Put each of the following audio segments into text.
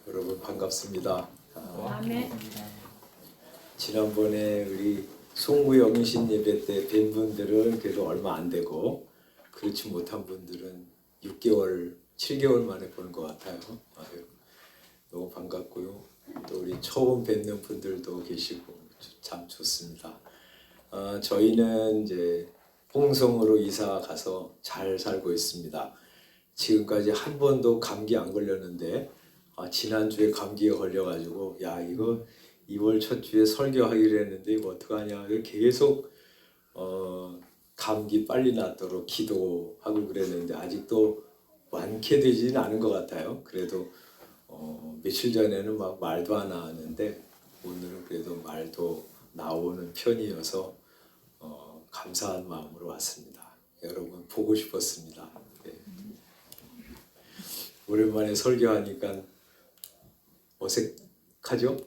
여러분 반갑습니다. 아멘. 지난번에 우리 송구 영신 예배 때 뵌 분들은 그래도 얼마 안 되고 그렇지 못한 분들은 6개월, 7개월 만에 보는 것 같아요. 아유, 너무 반갑고요. 또 우리 처음 뵙는 분들도 계시고 참 좋습니다. 저희는 이제 홍성으로 이사 가서 잘 살고 있습니다. 지금까지 한 번도 감기 안 걸렸는데 지난주에 감기에 걸려가지고 이거 2월 첫 주에 설교하기로 했는데 이거 어떡하냐 계속 감기 빨리 낫도록 기도하고 그랬는데 아직도 완쾌되지는 않은 것 같아요. 그래도 며칠 전에는 막 말도 안 나왔는데 오늘은 그래도 말도 나오는 편이어서 감사한 마음으로 왔습니다. 여러분 보고 싶었습니다. 네. 오랜만에 설교하니까 어색하죠?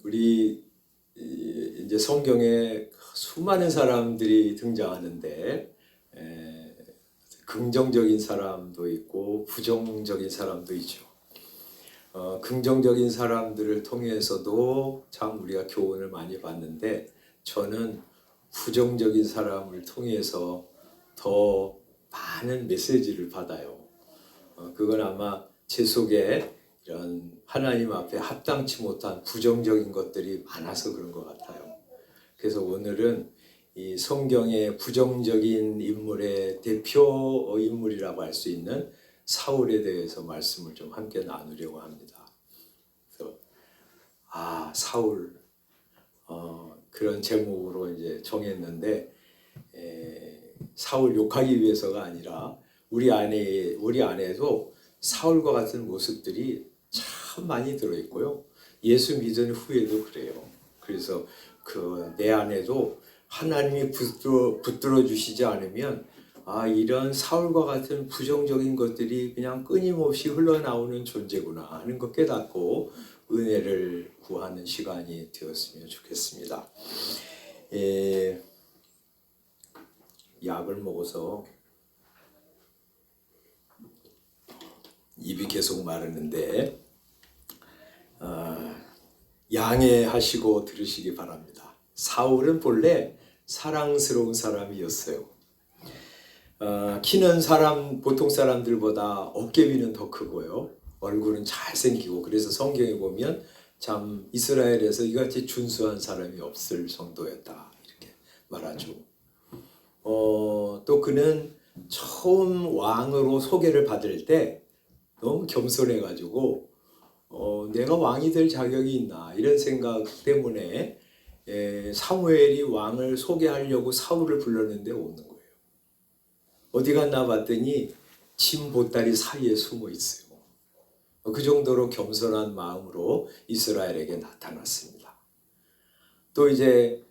우리 이제 성경에 수많은 사람들이 등장하는데 긍정적인 사람도 있고 부정적인 사람도 있죠. 긍정적인 사람들을 통해서도 참 우리가 교훈을 많이 받는데 저는 부정적인 사람을 통해서 더 많은 메시지를 받아요. 그건 아마 제 속에 이런 하나님 앞에 합당치 못한 부정적인 것들이 많아서 그런 것 같아요. 그래서 오늘은 이 성경의 부정적인 인물의 대표 인물이라고 할 수 있는 사울에 대해서 말씀을 좀 함께 나누려고 합니다. 그래서 사울 그런 제목으로 이제 정했는데 사울 욕하기 위해서가 아니라 우리 안에도 사울과 같은 모습들이 참 많이 들어있고요. 예수 믿은 후에도 그래요. 그래서 내 안에도 하나님이 붙들어 주시지 않으면 이런 사울과 같은 부정적인 것들이 그냥 끊임없이 흘러나오는 존재구나 하는 것 깨닫고 은혜를 구하는 시간이 되었으면 좋겠습니다. 약을 먹어서 입이 계속 마르는데 양해하시고 들으시기 바랍니다. 사울은 본래 사랑스러운 사람이었어요. 키는 보통 사람들보다 어깨비는 더 크고요. 얼굴은 잘생기고 그래서 성경에 보면 참 이스라엘에서 이같이 준수한 사람이 없을 정도였다 이렇게 말하죠. 또 그는 처음 왕으로 소개를 받을 때 너무 겸손해가지고 내가 왕이 될 자격이 있나 이런 생각 때문에 사무엘이 왕을 소개하려고 사울을 불렀는데 없는 거예요. 어디 갔나 봤더니 짐 보따리 사이에 숨어 있어요. 그 정도로 겸손한 마음으로 이스라엘에게 나타났습니다. 또 이제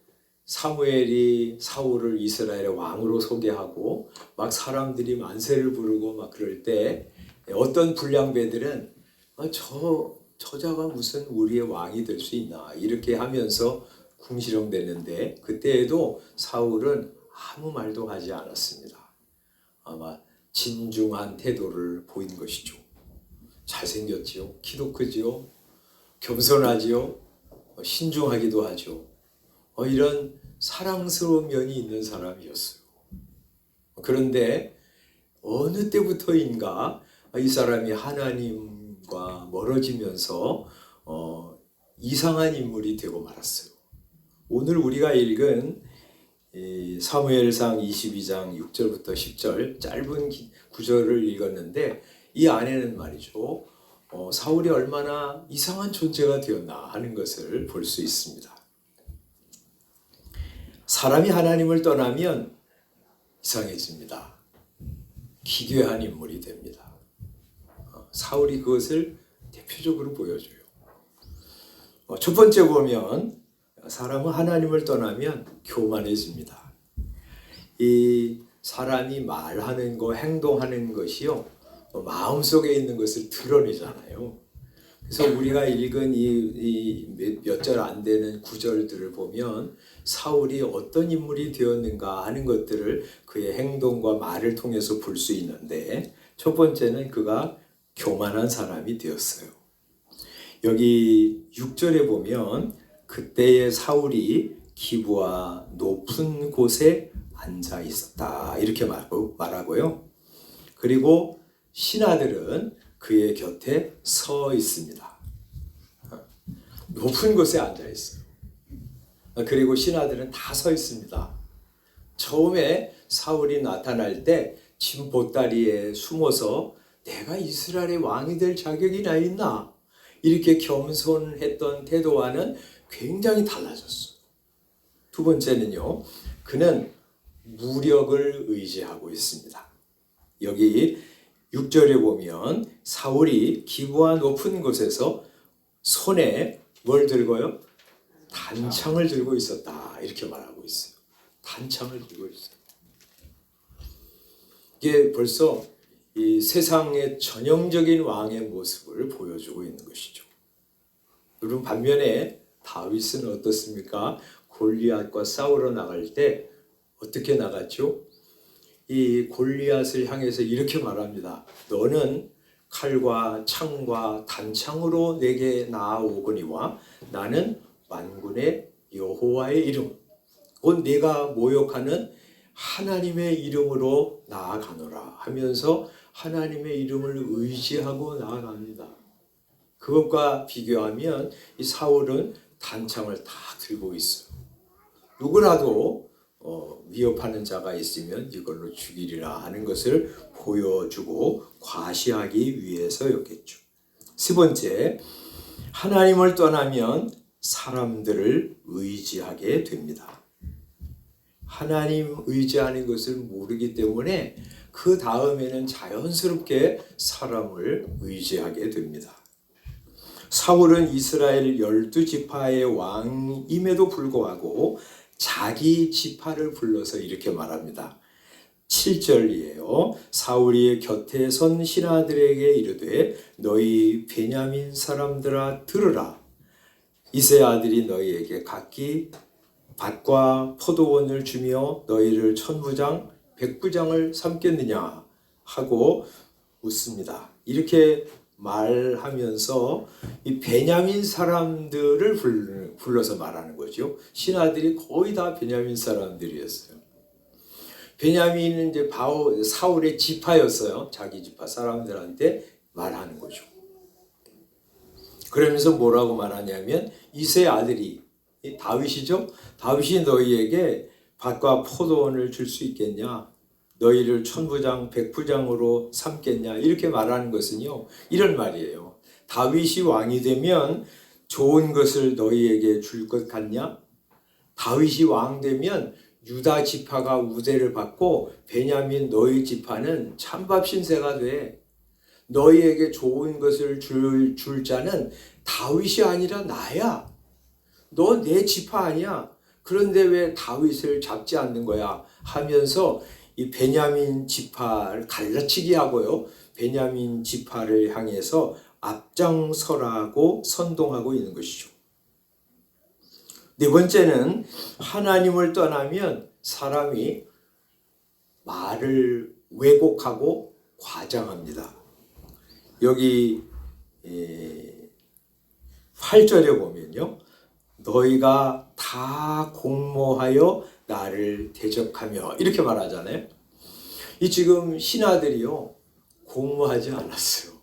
사무엘이 사울을 이스라엘의 왕으로 소개하고 막 사람들이 만세를 부르고 막 그럴 때 어떤 불량배들은 저자가 무슨 우리의 왕이 될 수 있나 이렇게 하면서 궁시렁대는데 그때에도 사울은 아무 말도 하지 않았습니다. 아마 진중한 태도를 보인 것이죠. 잘생겼지요. 키도 크지요. 겸손하지요. 신중하기도 하죠. 이런 사랑스러운 면이 있는 사람이었어요. 그런데 어느 때부터인가 이 사람이 하나님과 멀어지면서 이상한 인물이 되고 말았어요. 오늘 우리가 읽은 사무엘상 22장 6절부터 10절 짧은 구절을 읽었는데 이 안에는 말이죠. 사울이 얼마나 이상한 존재가 되었나 하는 것을 볼 수 있습니다. 사람이 하나님을 떠나면 이상해집니다. 기괴한 인물이 됩니다. 사울이 그것을 대표적으로 보여줘요. 첫 번째 보면 사람은 하나님을 떠나면 교만해집니다. 이 사람이 말하는 거, 행동하는 것이요 마음속에 있는 것을 드러내잖아요. 그래서 우리가 읽은 이 몇 절 안 되는 구절들을 보면 사울이 어떤 인물이 되었는가 하는 것들을 그의 행동과 말을 통해서 볼 수 있는데 첫 번째는 그가 교만한 사람이 되었어요. 여기 6절에 보면 그때의 사울이 기브와 높은 곳에 앉아 있었다 이렇게 말하고요. 그리고 신하들은 그의 곁에 서 있습니다. 높은 곳에 앉아 있어요. 그리고 신하들은 다 서 있습니다. 처음에 사울이 나타날 때 진 보따리에 숨어서 내가 이스라엘의 왕이 될 자격이 나 있나? 이렇게 겸손했던 태도와는 굉장히 달라졌어요. 두 번째는요, 그는 무력을 의지하고 있습니다. 여기 6절에 보면 사울이 기브와 높은 곳에서 손에 뭘 들고요? 단창을 들고 있었다 이렇게 말하고 있어요. 단창을 들고 있어요. 이게 벌써 이 세상의 전형적인 왕의 모습을 보여주고 있는 것이죠. 여러분 반면에 다윗은 어떻습니까? 골리앗과 싸우러 나갈 때 어떻게 나갔죠? 이 골리앗을 향해서 이렇게 말합니다. 너는 칼과 창과 단창으로 내게 나아오거니와 나는 만군의 여호와의 이름 곧 네가 모욕하는 하나님의 이름으로 나아가노라 하면서 하나님의 이름을 의지하고 나아갑니다. 그것과 비교하면 이 사울은 단창을 다 들고 있어요. 누구라도 위협하는 자가 있으면 이걸로 죽이리라 하는 것을 보여주고 과시하기 위해서였겠죠. 세 번째, 하나님을 떠나면 사람들을 의지하게 됩니다. 하나님 의지하는 것을 모르기 때문에 그 다음에는 자연스럽게 사람을 의지하게 됩니다. 사울은 이스라엘 12지파의 왕임에도 불구하고 자기 지파를 불러서 이렇게 말합니다. 7절이에요. 사울이 곁에 선 신하들에게 이르되 너희 베냐민 사람들아 들으라. 이세 아들이 너희에게 각기 밭과 포도원을 주며 너희를 천부장 백부장을 삼겠느냐 하고 묻습니다. 이렇게 말하면서 이 베냐민 사람들을 불러서 말하는 거죠. 신하들이 거의 다 베냐민 사람들이었어요. 베냐민은 이제 사울의 지파였어요. 자기 지파 사람들한테 말하는 거죠. 그러면서 뭐라고 말하냐면 이세 아들이 다윗이죠. 다윗이 너희에게 밭과 포도원을 줄 수 있겠냐? 너희를 천부장 백부장으로 삼겠냐? 이렇게 말하는 것은요. 이런 말이에요. 다윗이 왕이 되면 좋은 것을 너희에게 줄 것 같냐? 다윗이 왕 되면 유다 지파가 우대를 받고 베냐민 너희 지파는 찬밥 신세가 돼. 너희에게 좋은 것을 줄 자는 다윗이 아니라 나야. 너 내 지파 아니야. 그런데 왜 다윗을 잡지 않는 거야? 하면서 이 베냐민 지파를 갈라치기 하고요. 베냐민 지파를 향해서 앞장서라고 선동하고 있는 것이죠. 네 번째는 하나님을 떠나면 사람이 말을 왜곡하고 과장합니다. 여기 8절에 보면요. 너희가 다 공모하여 나를 대적하며 이렇게 말하잖아요. 이 지금 신하들이요. 공모하지 않았어요.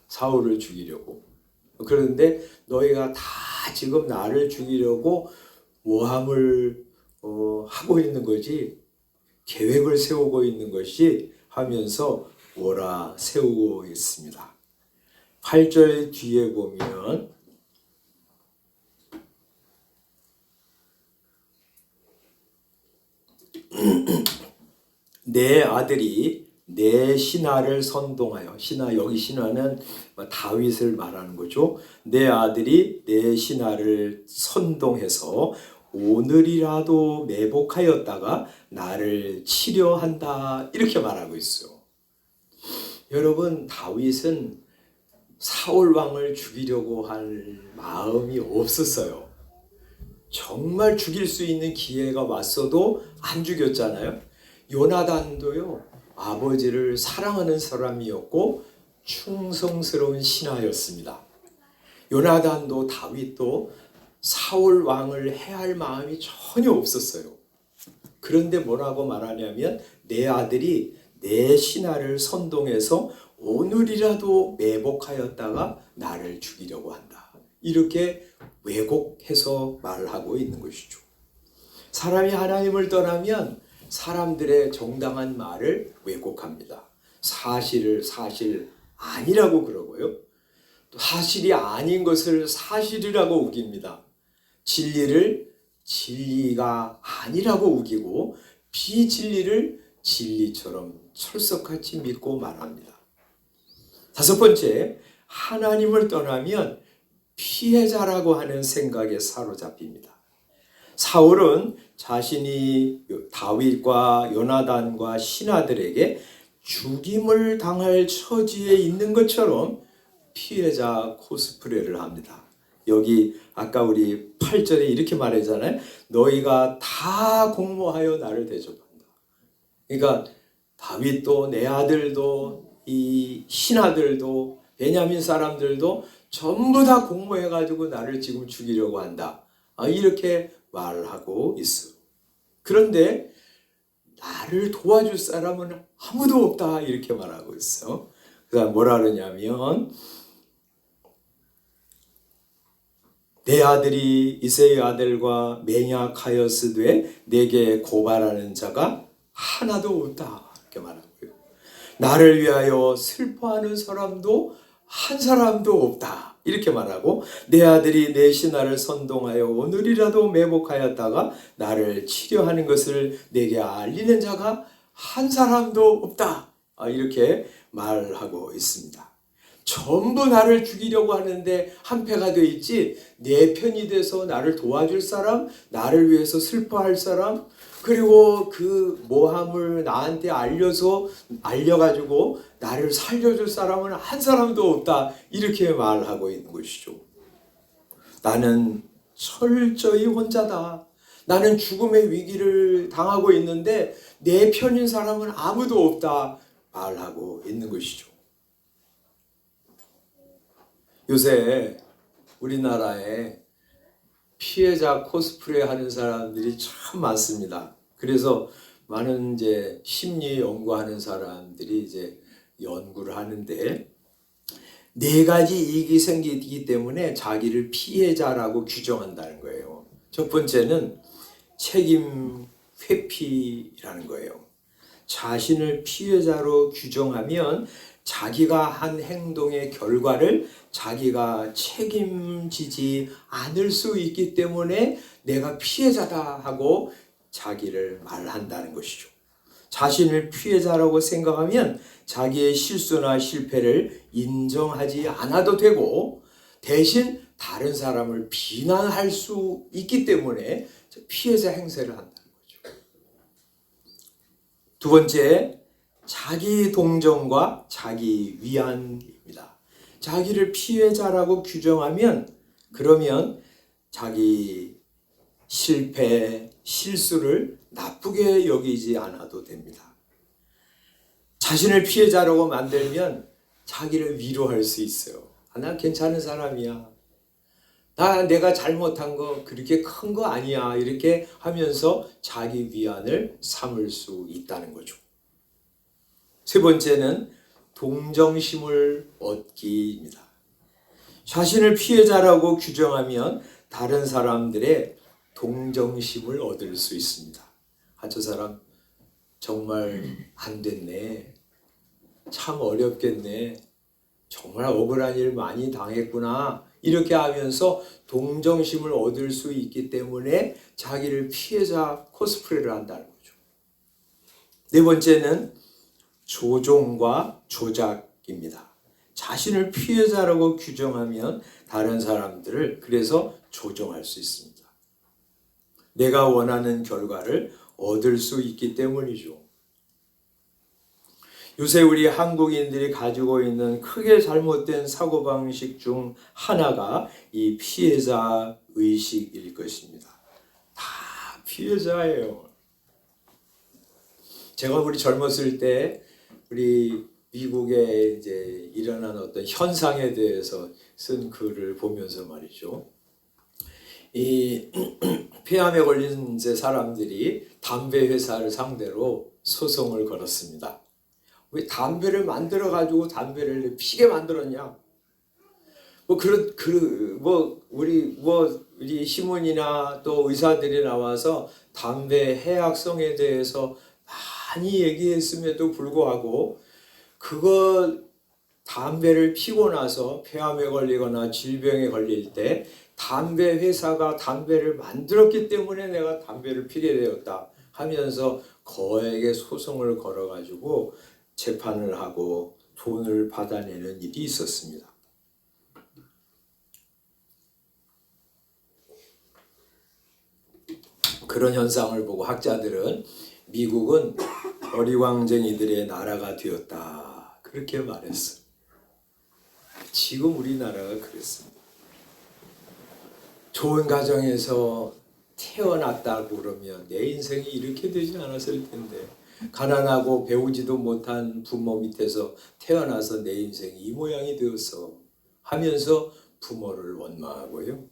사울을 죽이려고. 그런데 너희가 다 지금 나를 죽이려고 모함을 하고 있는 거지 계획을 세우고 있는 것이 하면서 몰아세우고 있습니다. 8절 뒤에 보면 내 아들이 내 신하를 선동하여 여기 신하는 다윗을 말하는 거죠. 내 아들이 내 신하를 선동해서 오늘이라도 매복하였다가 나를 치려 한다 이렇게 말하고 있어요. 여러분 다윗은 사울 왕을 죽이려고 할 마음이 없었어요. 정말 죽일 수 있는 기회가 왔어도 안 죽였잖아요. 요나단도요. 아버지를 사랑하는 사람이었고 충성스러운 신하였습니다. 요나단도 다윗도 사울 왕을 해할 마음이 전혀 없었어요. 그런데 뭐라고 말하냐면 내 아들이 내 신하를 선동해서 오늘이라도 매복하였다가 나를 죽이려고 한다. 이렇게 왜곡해서 말하고 있는 것이죠. 사람이 하나님을 떠나면 사람들의 정당한 말을 왜곡합니다. 사실을 사실 아니라고 그러고요. 또 사실이 아닌 것을 사실이라고 우깁니다. 진리를 진리가 아니라고 우기고 비진리를 진리처럼 철석같이 믿고 말합니다. 다섯 번째, 하나님을 떠나면 피해자라고 하는 생각에 사로잡힙니다. 사울은 자신이 다윗과 요나단과 신하들에게 죽임을 당할 처지에 있는 것처럼 피해자 코스프레를 합니다. 여기 아까 우리 8절에 이렇게 말하잖아요. 너희가 다 공모하여 나를 대접한다. 그러니까 다윗도 내 아들도 이 신하들도 베냐민 사람들도 전부 다 공모해가지고 나를 지금 죽이려고 한다. 이렇게 말하고 있어. 그런데 나를 도와줄 사람은 아무도 없다. 이렇게 말하고 있어. 그다음 뭐라 그러냐면 내 아들이 이새의 아들과 맹약하였으되 내게 고발하는 자가 하나도 없다. 이렇게 말하고요. 나를 위하여 슬퍼하는 사람도 한 사람도 없다. 이렇게 말하고 내 아들이 내 신하를 선동하여 오늘이라도 매복하였다가 나를 치려하는 것을 내게 알리는 자가 한 사람도 없다. 이렇게 말하고 있습니다. 전부 나를 죽이려고 하는데 한패가 돼 있지 내 편이 돼서 나를 도와줄 사람, 나를 위해서 슬퍼할 사람, 그리고 그 모함을 나한테 알려가지고 나를 살려줄 사람은 한 사람도 없다. 이렇게 말하고 있는 것이죠. 나는 철저히 혼자다. 나는 죽음의 위기를 당하고 있는데 내 편인 사람은 아무도 없다. 말하고 있는 것이죠. 요새 우리나라에 피해자 코스프레 하는 사람들이 참 많습니다. 그래서 많은 이제 심리 연구하는 사람들이 이제 연구를 하는데 네 가지 이익이 생기기 때문에 자기를 피해자라고 규정한다는 거예요. 첫 번째는 책임 회피라는 거예요. 자신을 피해자로 규정하면 자기가 한 행동의 결과를 자기가 책임지지 않을 수 있기 때문에 내가 피해자다 하고 자기를 말한다는 것이죠. 자신을 피해자라고 생각하면 자기의 실수나 실패를 인정하지 않아도 되고 대신 다른 사람을 비난할 수 있기 때문에 피해자 행세를 한다는 거죠. 두 번째, 자기 동정과 자기 위안입니다. 자기를 피해자라고 규정하면 그러면 자기 실패, 실수를 나쁘게 여기지 않아도 됩니다. 자신을 피해자라고 만들면 자기를 위로할 수 있어요. 난 괜찮은 사람이야. 내가 잘못한 거 그렇게 큰 거 아니야. 이렇게 하면서 자기 위안을 삼을 수 있다는 거죠. 세 번째는 동정심을 얻기입니다. 자신을 피해자라고 규정하면 다른 사람들의 동정심을 얻을 수 있습니다. 저 사람 정말 안 됐네. 참 어렵겠네. 정말 억울한 일 많이 당했구나. 이렇게 하면서 동정심을 얻을 수 있기 때문에 자기를 피해자 코스프레를 한다는 거죠. 네 번째는 조종과 조작입니다. 자신을 피해자라고 규정하면 다른 사람들을 그래서 조종할 수 있습니다. 내가 원하는 결과를 얻을 수 있기 때문이죠. 요새 우리 한국인들이 가지고 있는 크게 잘못된 사고방식 중 하나가 이 피해자 의식일 것입니다. 다 피해자예요. 제가 우리 젊었을 때 우리 미국에 이제 일어난 어떤 현상에 대해서 쓴 글을 보면서 말이죠. 이 폐암에 걸린 이제 사람들이 담배 회사를 상대로 소송을 걸었습니다. 왜 담배를 만들어 가지고 담배를 피게 만들었냐? 우리 신문이나 또 의사들이 나와서 담배 해악성에 대해서 많이 얘기했음에도 불구하고 그거 담배를 피고 나서 폐암에 걸리거나 질병에 걸릴 때 담배 회사가 담배를 만들었기 때문에 내가 담배를 피게 되었다 하면서 거액의 소송을 걸어가지고 재판을 하고 돈을 받아내는 일이 있었습니다. 그런 현상을 보고 학자들은 미국은 어리광쟁이들의 나라가 되었다 그렇게 말했어요. 지금 우리나라가 그랬습니다. 좋은 가정에서 태어났다고 그러면 내 인생이 이렇게 되지 않았을 텐데, 가난하고 배우지도 못한 부모 밑에서 태어나서 내 인생이 이 모양이 되었어 하면서 부모를 원망하고요.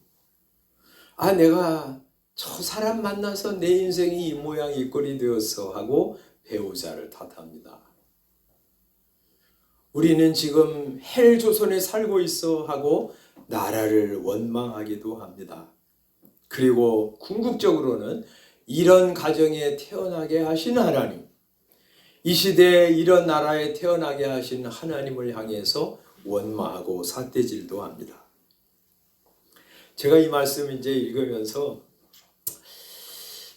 내가 저 사람 만나서 내 인생이 이 모양 이 꼴이 되었어 하고 배우자를 탓합니다. 우리는 지금 헬조선에 살고 있어 하고 나라를 원망하기도 합니다. 그리고 궁극적으로는 이런 가정에 태어나게 하신 하나님, 이 시대에 이런 나라에 태어나게 하신 하나님을 향해서 원망하고 삿대질도 합니다. 제가 이 말씀 이제 읽으면서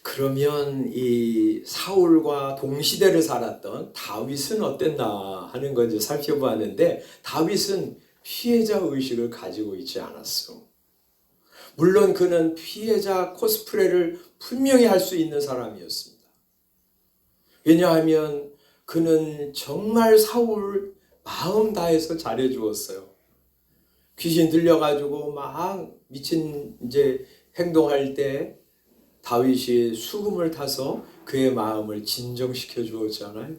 그러면 이 사울과 동시대를 살았던 다윗은 어땠나 하는 걸 이제 살펴보았는데, 다윗은 피해자 의식을 가지고 있지 않았어. 물론 그는 피해자 코스프레를 분명히 할 수 있는 사람이었습니다. 왜냐하면 그는 정말 사울 마음 다해서 잘해주었어요. 귀신 들려가지고 막 미친 이제 행동할 때 다윗이 수금을 타서 그의 마음을 진정시켜 주었잖아요.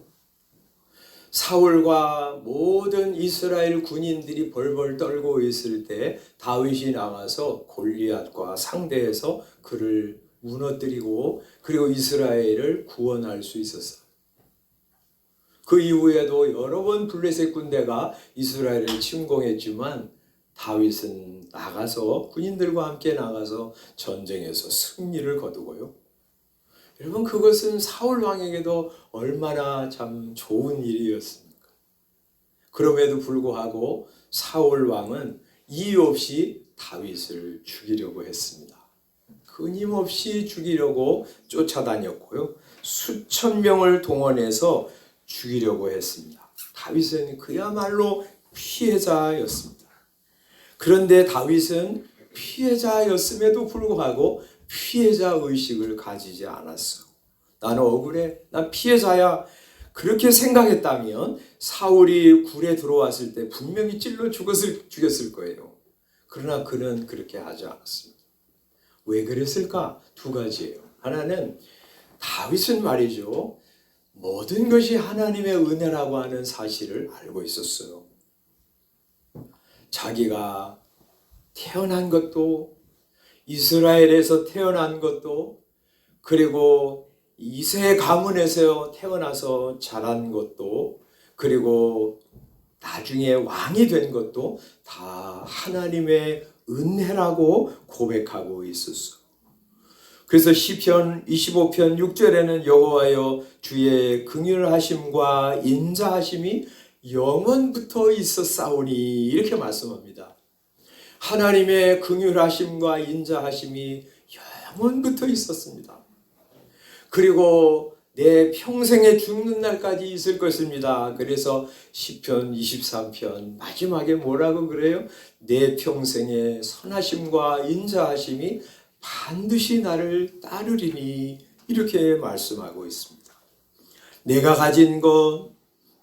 사울과 모든 이스라엘 군인들이 벌벌 떨고 있을 때 다윗이 나가서 골리앗과 상대해서 그를 무너뜨리고 그리고 이스라엘을 구원할 수 있었어요. 그 이후에도 여러 번 블레셋 군대가 이스라엘을 침공했지만 다윗은 나가서 군인들과 함께 나가서 전쟁에서 승리를 거두고요. 여러분, 그것은 사울 왕에게도 얼마나 참 좋은 일이었습니까? 그럼에도 불구하고 사울 왕은 이유 없이 다윗을 죽이려고 했습니다. 끊임없이 죽이려고 쫓아다녔고요. 수천 명을 동원해서 죽이려고 했습니다. 다윗은 그야말로 피해자였습니다. 그런데 다윗은 피해자였음에도 불구하고 피해자 의식을 가지지 않았어. 나는 억울해. 난 피해자야. 그렇게 생각했다면 사울이 굴에 들어왔을 때 분명히 찔러 죽였을 거예요. 그러나 그는 그렇게 하지 않았습니다. 왜 그랬을까? 두 가지예요. 하나는 다윗은 말이죠, 모든 것이 하나님의 은혜라고 하는 사실을 알고 있었어요. 자기가 태어난 것도, 이스라엘에서 태어난 것도, 그리고 이세 가문에서 태어나서 자란 것도, 그리고 나중에 왕이 된 것도 다 하나님의 은혜라고 고백하고 있었어. 그래서 시편 25편 6절에는 여호와여 주의 긍휼하심과 인자하심이 영원부터 있었사오니 이렇게 말씀합니다. 하나님의 긍휼하심과 인자하심이 영원부터 있었습니다. 그리고 내 평생에 죽는 날까지 있을 것입니다. 그래서 시편 23편 마지막에 뭐라고 그래요? 내 평생에 선하심과 인자하심이 반드시 나를 따르리니 이렇게 말씀하고 있습니다. 내가 가진 것,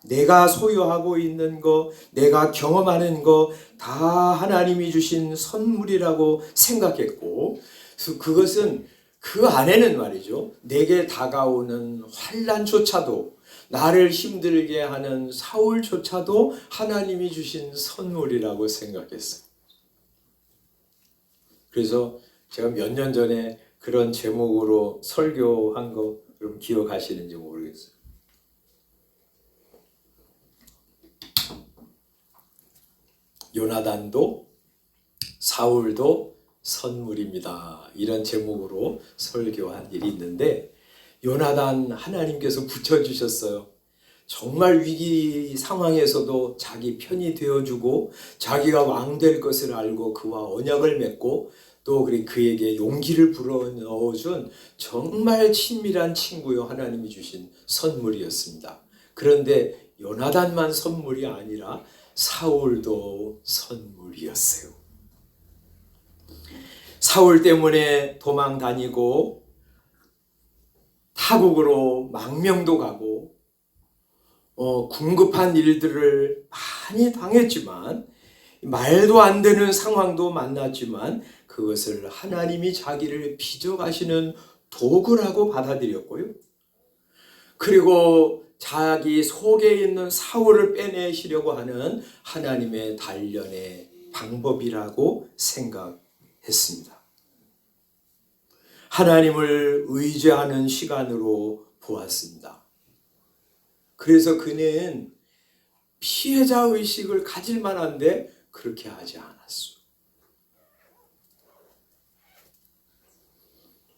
내가 소유하고 있는 것, 내가 경험하는 것 다 하나님이 주신 선물이라고 생각했고, 그것은 그 안에는 말이죠, 내게 다가오는 환난조차도, 나를 힘들게 하는 사울조차도 하나님이 주신 선물이라고 생각했어요. 그래서 제가 몇 년 전에 그런 제목으로 설교한 거 여러분 기억하시는지 모르겠어요. 요나단도 사울도 선물입니다. 이런 제목으로 설교한 일이 있는데 요나단 하나님께서 붙여주셨어요. 정말 위기 상황에서도 자기 편이 되어주고 자기가 왕 될 것을 알고 그와 언약을 맺고 또 그에게 용기를 불어넣어준 정말 친밀한 친구요 하나님이 주신 선물이었습니다. 그런데 요나단만 선물이 아니라 사울도 선물이었어요. 사울 때문에 도망 다니고 타국으로 망명도 가고 궁급한 일들을 많이 당했지만 말도 안 되는 상황도 만났지만 그것을 하나님이 자기를 빚어가시는 도구라고 받아들였고요. 그리고 자기 속에 있는 사울을 빼내시려고 하는 하나님의 단련의 방법이라고 생각했습니다. 하나님을 의지하는 시간으로 보았습니다. 그래서 그는 피해자 의식을 가질 만한데 그렇게 하지 않았어.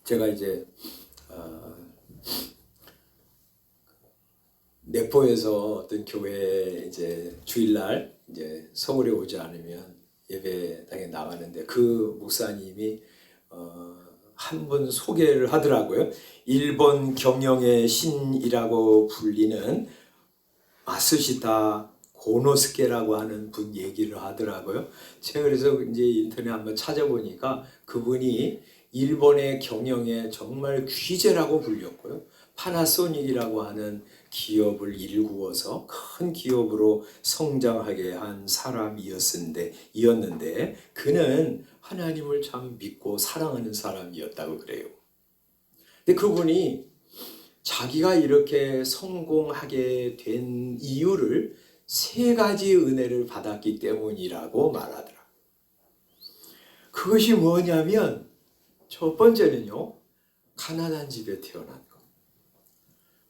제가 이제 내포에서 어떤 교회에 이제 주일날 이제 서울에 오지 않으면 예배당에 나가는데 그 목사님이 한 분 소개를 하더라고요. 일본 경영의 신이라고 불리는 마쓰시타 고노스케라고 하는 분 얘기를 하더라고요. 제가 그래서 이제 인터넷 한번 찾아보니까 그분이 일본의 경영에 정말 귀재라고 불렸고요. 파나소닉이라고 하는 기업을 일구어서 큰 기업으로 성장하게 한 사람이었는데 그는 하나님을 참 믿고 사랑하는 사람이었다고 그래요. 근데 그분이 자기가 이렇게 성공하게 된 이유를 3가지 은혜를 받았기 때문이라고 말하더라. 그것이 뭐냐면 첫 번째는요, 가난한 집에 태어난 것.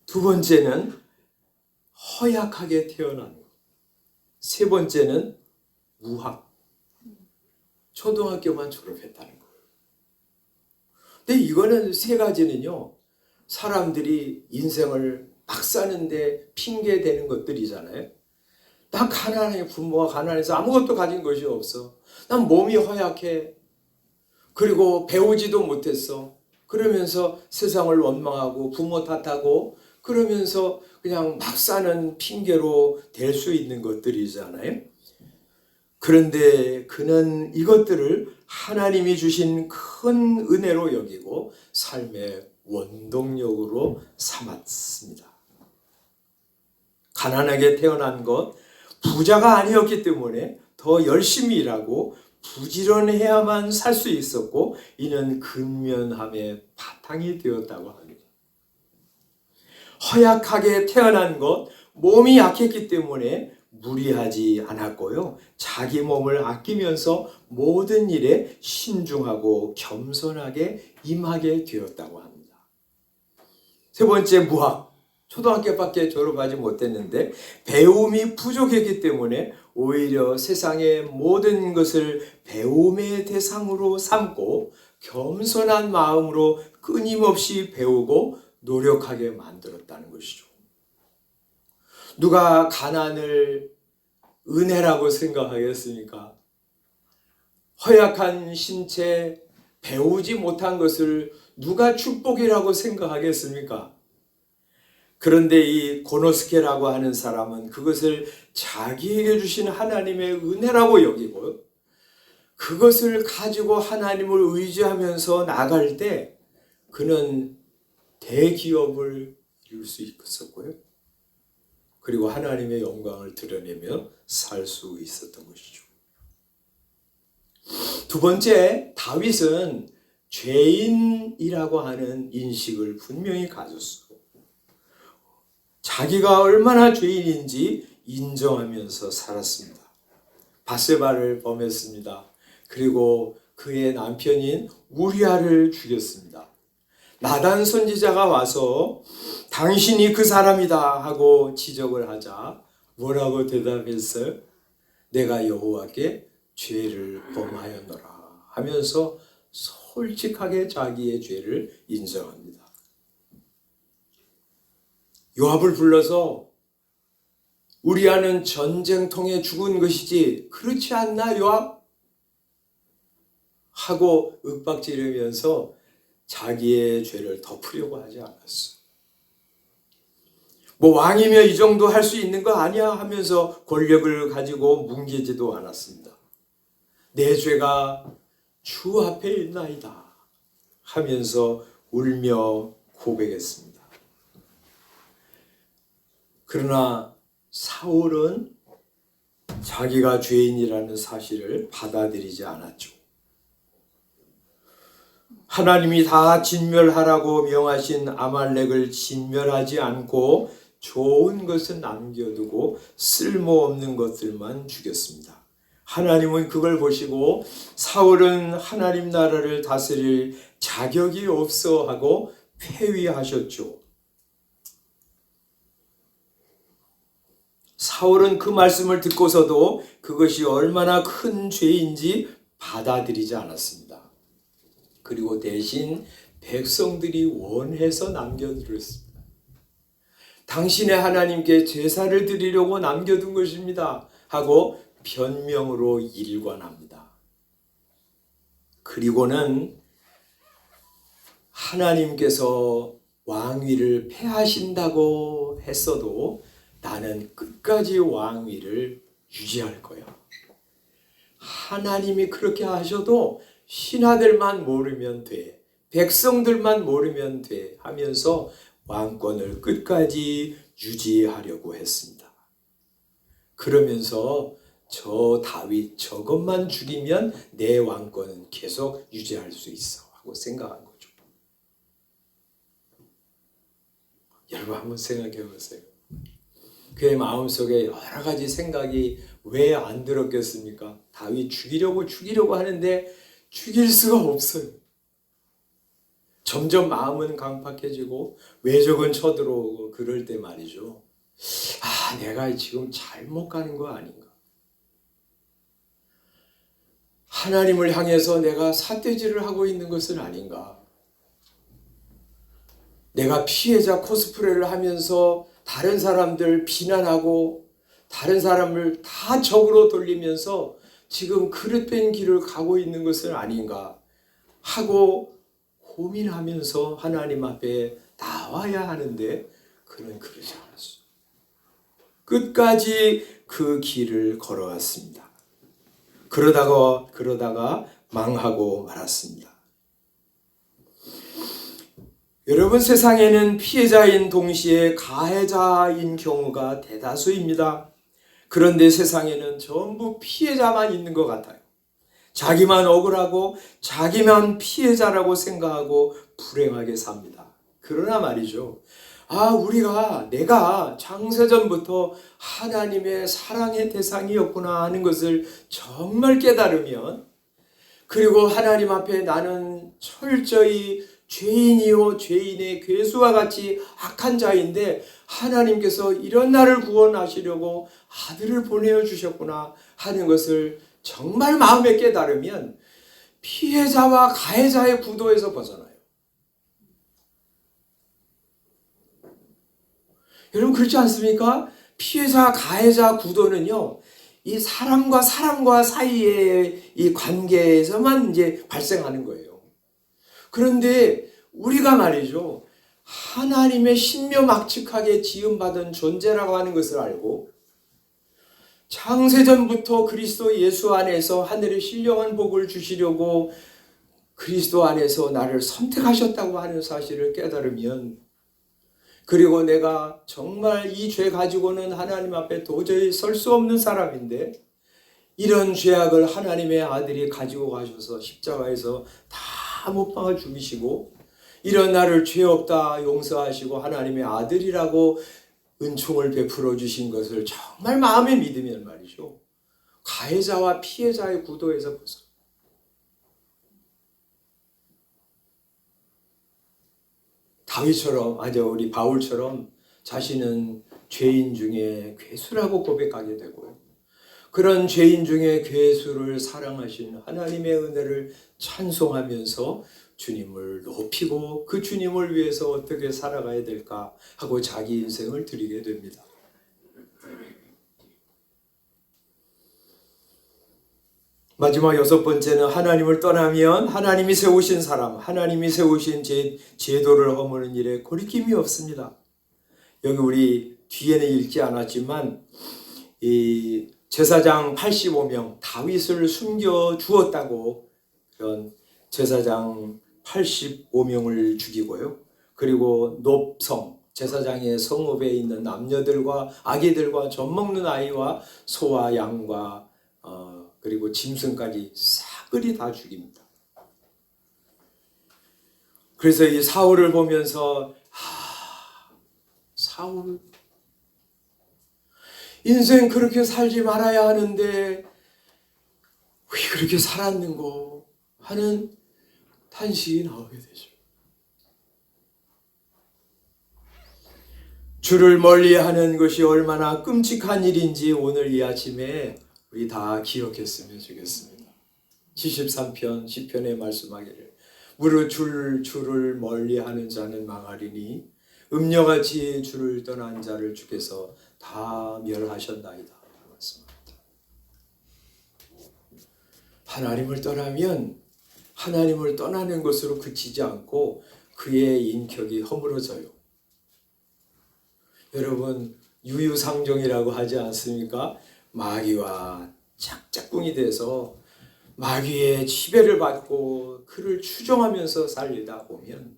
두 번째는 허약하게 태어난 것. 세 번째는 무학. 초등학교만 졸업했다는 거예요. 근데 이거는 3가지는요, 사람들이 인생을 막 사는데 핑계 대는 것들이잖아요. 나 가난해, 부모가 가난해서 아무것도 가진 것이 없어. 난 몸이 허약해. 그리고 배우지도 못했어. 그러면서 세상을 원망하고 부모 탓하고 그러면서 그냥 막 사는 핑계로 될 수 있는 것들이잖아요. 그런데 그는 이것들을 하나님이 주신 큰 은혜로 여기고 삶의 원동력으로 삼았습니다. 가난하게 태어난 것, 부자가 아니었기 때문에 더 열심히 일하고 부지런해야만 살 수 있었고 이는 근면함의 바탕이 되었다고 합니다. 허약하게 태어난 것, 몸이 약했기 때문에 무리하지 않았고요. 자기 몸을 아끼면서 모든 일에 신중하고 겸손하게 임하게 되었다고 합니다. 세 번째, 무학. 초등학교밖에 졸업하지 못했는데 배움이 부족했기 때문에 오히려 세상의 모든 것을 배움의 대상으로 삼고 겸손한 마음으로 끊임없이 배우고 노력하게 만들었다는 것이죠. 누가 가난을 은혜라고 생각하겠습니까? 허약한 신체, 배우지 못한 것을 누가 축복이라고 생각하겠습니까? 그런데 이 고노스케라고 하는 사람은 그것을 자기에게 주신 하나님의 은혜라고 여기고 그것을 가지고 하나님을 의지하면서 나갈 때 그는 대기업을 이룰 수 있었고요. 그리고 하나님의 영광을 드러내며 살 수 있었던 것이죠. 두 번째, 다윗은 죄인이라고 하는 인식을 분명히 가졌어요. 자기가 얼마나 죄인인지 인정하면서 살았습니다. 밧세바를 범했습니다. 그리고 그의 남편인 우리아를 죽였습니다. 나단 선지자가 와서 당신이 그 사람이다 하고 지적을 하자 뭐라고 대답했어요? 내가 여호와께 죄를 범하였노라 하면서 솔직하게 자기의 죄를 인정합니다. 요압을 불러서 우리아는 전쟁통에 죽은 것이지 그렇지 않나 요압? 하고 윽박지르면서 자기의 죄를 덮으려고 하지 않았어. 뭐 왕이며 이 정도 할 수 있는 거 아니야 하면서 권력을 가지고 뭉개지도 않았습니다. 내 죄가 주 앞에 있나이다 하면서 울며 고백했습니다. 그러나 사울은 자기가 죄인이라는 사실을 받아들이지 않았죠. 하나님이 다 진멸하라고 명하신 아말렉을 진멸하지 않고 좋은 것은 남겨두고 쓸모없는 것들만 죽였습니다. 하나님은 그걸 보시고 사울은 하나님 나라를 다스릴 자격이 없어 하고 폐위하셨죠. 사울은 그 말씀을 듣고서도 그것이 얼마나 큰 죄인지 받아들이지 않았습니다. 그리고 대신 백성들이 원해서 남겨두었습니다. 당신의 하나님께 제사를 드리려고 남겨둔 것입니다 하고 변명으로 일관합니다. 그리고는 하나님께서 왕위를 폐하신다고 했어도 나는 끝까지 왕위를 유지할 거야. 하나님이 그렇게 하셔도 신하들만 모르면 돼. 백성들만 모르면 돼 하면서 왕권을 끝까지 유지하려고 했습니다. 그러면서 저 다윗 저것만 죽이면 내 왕권은 계속 유지할 수 있어 하고 생각한 거죠. 여러분 한번 생각해 보세요. 그의 마음속에 여러 가지 생각이 왜 안 들었겠습니까? 다윗 죽이려고 하는데 죽일 수가 없어요. 점점 마음은 강팍해지고 외적은 쳐들어오고 그럴 때 말이죠. 내가 지금 잘못 가는 거 아닌가? 하나님을 향해서 내가 삿대질을 하고 있는 것은 아닌가? 내가 피해자 코스프레를 하면서 다른 사람들 비난하고 다른 사람을 다 적으로 돌리면서 지금 그릇된 길을 가고 있는 것은 아닌가 하고 고민하면서 하나님 앞에 나와야 하는데 그는 그러지 않았어요. 끝까지 그 길을 걸어왔습니다. 그러다가 망하고 말았습니다. 여러분, 세상에는 피해자인 동시에 가해자인 경우가 대다수입니다. 그런데 세상에는 전부 피해자만 있는 것 같아요. 자기만 억울하고 자기만 피해자라고 생각하고 불행하게 삽니다. 그러나 말이죠. 내가 창세전부터 하나님의 사랑의 대상이었구나 하는 것을 정말 깨달으면, 그리고 하나님 앞에 나는 철저히 죄인이요 죄인의 괴수와 같이 악한 자인데 하나님께서 이런 나를 구원하시려고 아들을 보내어 주셨구나 하는 것을 정말 마음에 깨달으면 피해자와 가해자의 구도에서 벗어나요. 여러분 그렇지 않습니까? 피해자 가해자 구도는요, 이 사람과 사이의 이 관계에서만 이제 발생하는 거예요. 그런데 우리가 말이죠, 하나님의 신묘막측하게 지음받은 존재라고 하는 것을 알고 창세전부터 그리스도 예수 안에서 하늘의 신령한 복을 주시려고 그리스도 안에서 나를 선택하셨다고 하는 사실을 깨달으면, 그리고 내가 정말 이 죄 가지고는 하나님 앞에 도저히 설 수 없는 사람인데 이런 죄악을 하나님의 아들이 가지고 가셔서 십자가에서 다 못 박아 죽이시고 이런 나를 죄 없다 용서하시고 하나님의 아들이라고 은총을 베풀어 주신 것을 정말 마음에 믿으면 말이죠, 가해자와 피해자의 구도에서 벗어 다윗처럼, 우리 바울처럼 자신은 죄인 중에 괴수라고 고백하게 되고요. 그런 죄인 중에 괴수를 사랑하신 하나님의 은혜를 찬송하면서 주님을 높이고 그 주님을 위해서 어떻게 살아가야 될까 하고 자기 인생을 드리게 됩니다. 마지막 6번째는 하나님을 떠나면 하나님이 세우신 사람, 하나님이 세우신 제도를 허무는 일에 거리낌이 없습니다. 여기 우리 뒤에는 읽지 않았지만 이 제사장 85명, 다윗을 숨겨 주었다고 그런 제사장 85명을 죽이고요. 그리고 놋성, 제사장의 성읍에 있는 남녀들과 아기들과 젖먹는 아이와 소와 양과 그리고 짐승까지 싸그리 다 죽입니다. 그래서 이 사울을 보면서 사울 인생 그렇게 살지 말아야 하는데 왜 그렇게 살았는고 하는 탄식이 나오게 되죠. 주를 멀리하는 것이 얼마나 끔찍한 일인지 오늘 이 아침에 우리 다 기억했으면 좋겠습니다. 73편 시편에 말씀하기를 무릇 주를 멀리하는 자는 망하리니 음녀같이 주를 떠난 자를 주께서 다 멸하셨나이다. 말씀합니다. 하나님을 떠나면 하나님을 떠나는 것으로 그치지 않고 그의 인격이 허물어져요. 여러분, 유유상종이라고 하지 않습니까? 마귀와 짝짝꿍이 돼서 마귀의 지배를 받고 그를 추종하면서 살리다 보면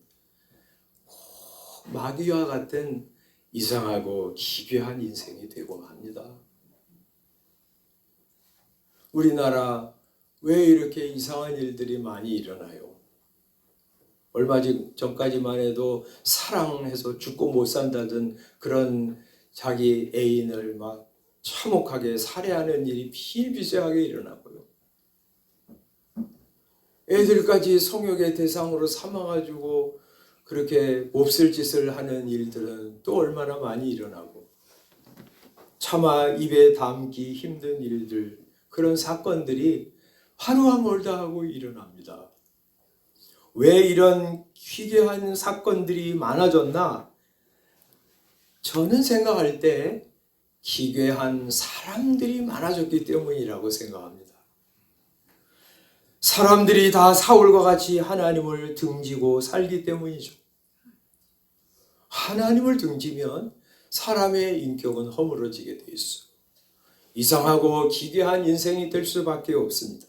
마귀와 같은 이상하고 기괴한 인생이 되고 맙니다. 우리나라 왜 이렇게 이상한 일들이 많이 일어나요? 얼마 전까지만 해도 사랑해서 죽고 못 산다던 그런 자기 애인을 막 참혹하게 살해하는 일이 비일비재하게 일어나고요. 애들까지 성욕의 대상으로 삼아가지고 그렇게 몹쓸 짓을 하는 일들은 또 얼마나 많이 일어나고, 차마 입에 담기 힘든 일들, 그런 사건들이 하루가 멀다 하고 일어납니다. 왜 이런 희귀한 사건들이 많아졌나? 저는 생각할 때 기괴한 사람들이 많아졌기 때문이라고 생각합니다. 사람들이 다 사울과 같이 하나님을 등지고 살기 때문이죠. 하나님을 등지면 사람의 인격은 허물어지게 돼 있어. 이상하고 기괴한 인생이 될 수밖에 없습니다.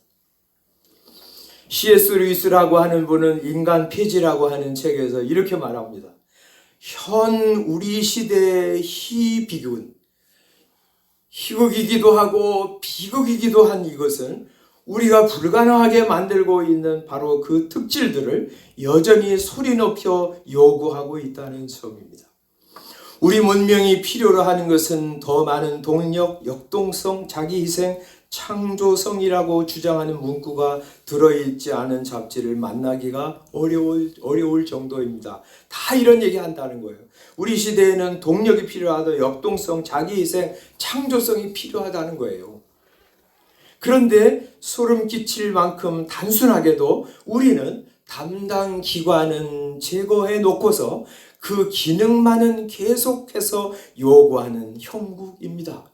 C.S. 루이스라고 하는 분은 인간 폐지라고 하는 책에서 이렇게 말합니다. 현 우리 시대의 희비극은 희극이기도 하고 비극이기도 한 이것은 우리가 불가능하게 만들고 있는 바로 그 특질들을 여전히 소리 높여 요구하고 있다는 점입니다. 우리 문명이 필요로 하는 것은 더 많은 동력, 역동성, 자기희생, 창조성이라고 주장하는 문구가 들어있지 않은 잡지를 만나기가 어려울 정도입니다. 다 이런 얘기 한다는 거예요. 우리 시대에는 동력이 필요하다, 역동성, 자기희생, 창조성이 필요하다는 거예요. 그런데 소름 끼칠 만큼 단순하게도 우리는 담당 기관은 제거해 놓고서 그 기능만은 계속해서 요구하는 형국입니다.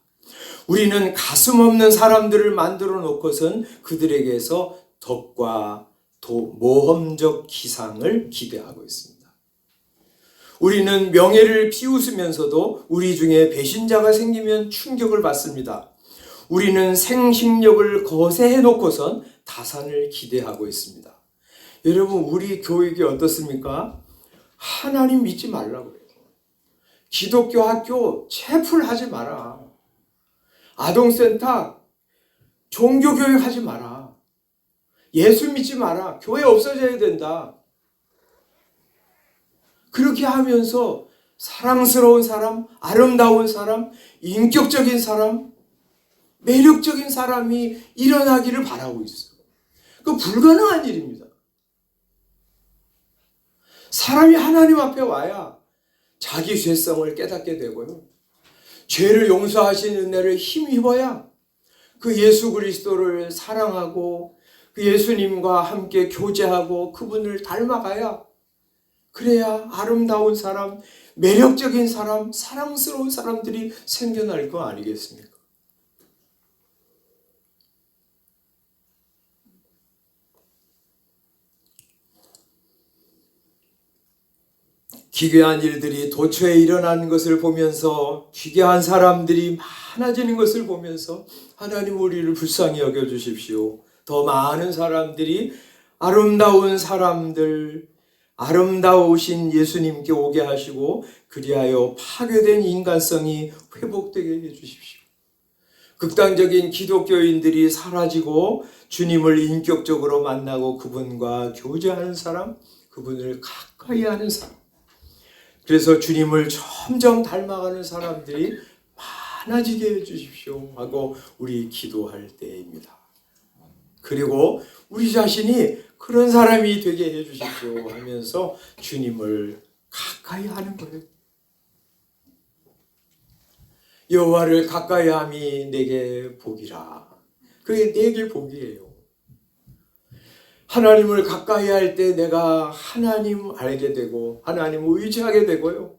우리는 가슴 없는 사람들을 만들어 놓고선 그들에게서 덕과 모험적 기상을 기대하고 있습니다. 우리는 명예를 비웃으면서도 우리 중에 배신자가 생기면 충격을 받습니다. 우리는 생식력을 거세해 놓고선 다산을 기대하고 있습니다. 여러분, 우리 교육이 어떻습니까? 하나님 믿지 말라고 그래요. 기독교 학교 채플하지 마라. 아동센터 종교교육 하지 마라. 예수 믿지 마라. 교회 없어져야 된다. 그렇게 하면서 사랑스러운 사람, 아름다운 사람, 인격적인 사람, 매력적인 사람이 일어나기를 바라고 있어요. 그 불가능한 일입니다. 사람이 하나님 앞에 와야 자기 죄성을 깨닫게 되고요. 죄를 용서하신 은혜를 힘입어야 그 예수 그리스도를 사랑하고 그 예수님과 함께 교제하고 그분을 닮아가야, 그래야 아름다운 사람, 매력적인 사람, 사랑스러운 사람들이 생겨날 거 아니겠습니까? 기괴한 일들이 도처에 일어나는 것을 보면서, 기괴한 사람들이 많아지는 것을 보면서 하나님 우리를 불쌍히 여겨주십시오. 더 많은 사람들이 아름다운 사람들, 아름다우신 예수님께 오게 하시고 그리하여 파괴된 인간성이 회복되게 해주십시오. 극단적인 기독교인들이 사라지고 주님을 인격적으로 만나고 그분과 교제하는 사람, 그분을 가까이 하는 사람, 그래서 주님을 점점 닮아가는 사람들이 많아지게 해주십시오 하고 우리 기도할 때입니다. 그리고 우리 자신이 그런 사람이 되게 해주십시오 하면서 주님을 가까이 하는 거예요. 여호와를 가까이 함이 내게 복이라. 그게 내게 복이에요. 하나님을 가까이 할 때 내가 하나님 알게 되고 하나님을 의지하게 되고요.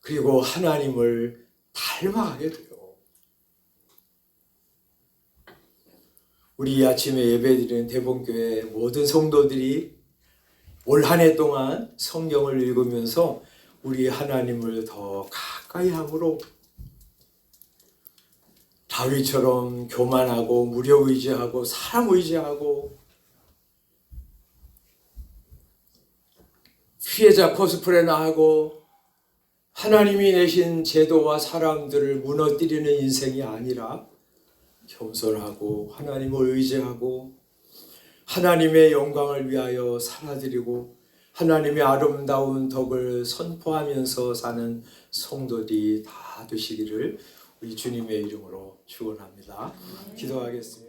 그리고 하나님을 닮아가게 돼요. 우리 아침에 예배드리는 대본교회 모든 성도들이 올 한 해 동안 성경을 읽으면서 우리 하나님을 더 가까이 함으로 다윗처럼 교만하고 무력 의지하고 사람 의지하고 피해자 코스프레나 하고 하나님이 내신 제도와 사람들을 무너뜨리는 인생이 아니라 겸손하고 하나님을 의지하고 하나님의 영광을 위하여 살아드리고 하나님의 아름다운 덕을 선포하면서 사는 성도들이 다 되시기를 우리 주님의 이름으로 축원합니다. 기도하겠습니다.